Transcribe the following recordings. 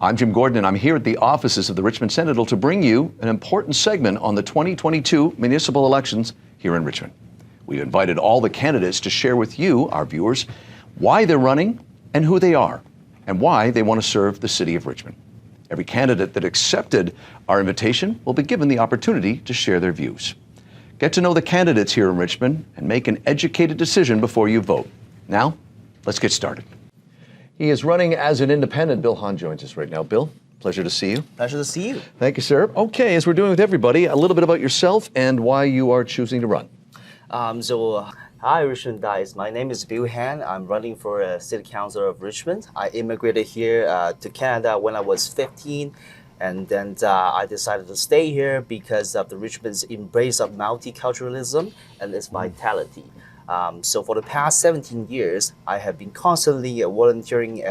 I'm Jim Gordon, and I'm here at the offices of the Richmond Sentinel to bring you an important segment on the 2022 municipal elections here in Richmond. We've invited all the candidates to share with you, our viewers, why they're running and who they are, and why they want to serve the city of Richmond. Every candidate that accepted our invitation will be given the opportunity to share their views. Get to know the candidates here in Richmond and make an educated decision before you vote. Now, let's get started. He is running as an independent. Bill Hahn joins us right now. Bill, pleasure to see you. Pleasure to see you. Thank you, sir. Okay, as we're doing with everybody, a little bit about yourself and why you are choosing to run. Hi, Richmond guys. My name is Bill Han. I'm running for City Councillor of Richmond. I immigrated here to Canada when I was 15, and then I decided to stay here because of the Richmond's embrace of multiculturalism and its vitality. So for the past 17 years, I have been constantly volunteering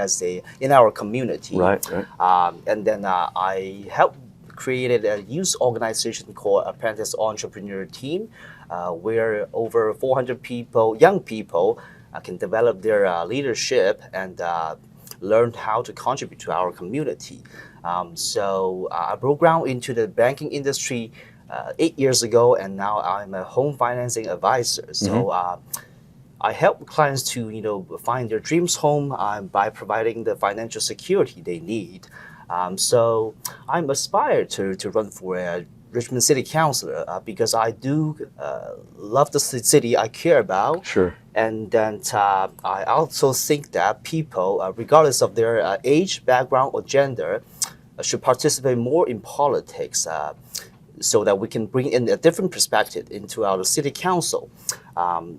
in our community. Right. And then I helped created a youth organization called Apprentice Entrepreneur Team, where over 400 people, young people, can develop their leadership and learn how to contribute to our community. So I broke ground into the banking industry 8 years ago, and now I'm a home financing advisor. So I help clients to find their dreams home by providing the financial security they need. So I'm aspired to run for a Richmond City Councillor because I do love the city I care about. Sure. And then I also think that people, regardless of their age, background, or gender, should participate more in politics so that we can bring in a different perspective into our city council,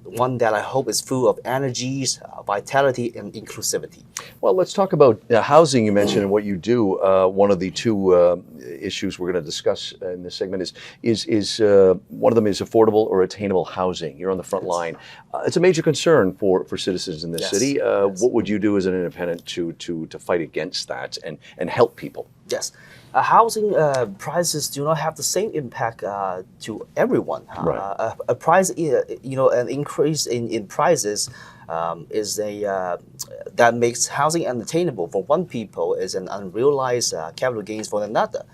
one that I hope is full of energies, vitality, and inclusivity. Well, let's talk about housing you mentioned and what you do. One of the two issues we're going to discuss in this segment is one of them is affordable or attainable housing. You're on the front line. It's a major concern for citizens in this city. What would you do as an independent to fight against that and help people? Yes. Housing prices do not have the same impact to everyone. Right. A price, an increase in prices is that makes housing unattainable for one people is an unrealized capital gains for another.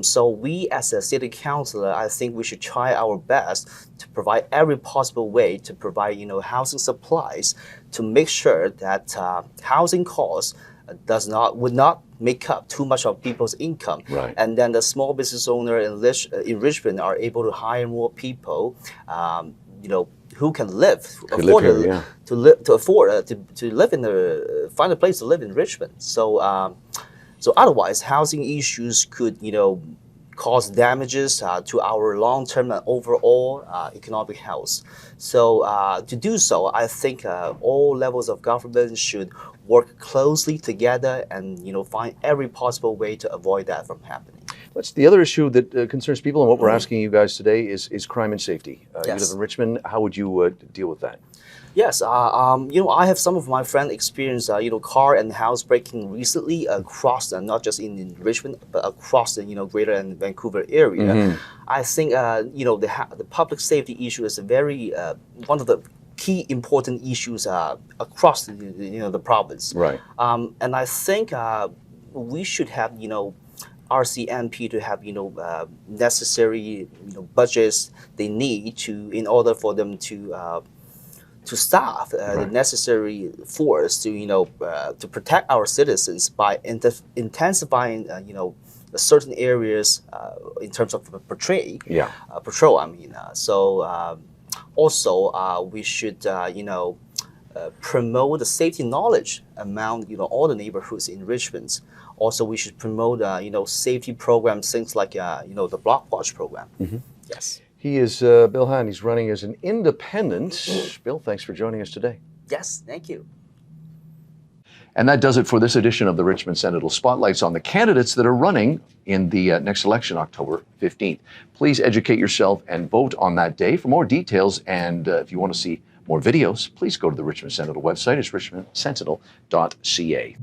So we as a city councillor, I think we should try our best to provide every possible way to provide housing supplies to make sure that housing costs would not make up too much of people's income. Right. And then the small business owner in Richmond are able to hire more people, who can find a place to live in Richmond. So otherwise, housing issues could, cause damages to our long-term and overall economic health. So to do so, I think all levels of government should work closely together and find every possible way to avoid that from happening. That's the other issue that concerns people, and what we're asking you guys today is crime and safety. You live in Richmond. How would you deal with that? Yes, I have some of my friends experience, car and house breaking recently across, not just in Richmond, but across the, greater and Vancouver area. I think, the public safety issue is a very, one of the key important issues across the province. Right. And I think we should have, RCMP to have, necessary, budgets they need in order for them to staff the necessary force to protect our citizens by intensifying certain areas in terms of patrol. Also we should promote the safety knowledge among all the neighborhoods in Richmond. Also, we should promote safety programs, things like the block watch program. Yes. He is Bill Hahn. He's running as an independent. Bill, thanks for joining us today. Yes, thank you. And that does it for this edition of the Richmond Sentinel Spotlights on the candidates that are running in the next election, October 15th. Please educate yourself and vote on that day. For more details and if you want to see more videos, please go to the Richmond Sentinel website. It's richmondsentinel.ca.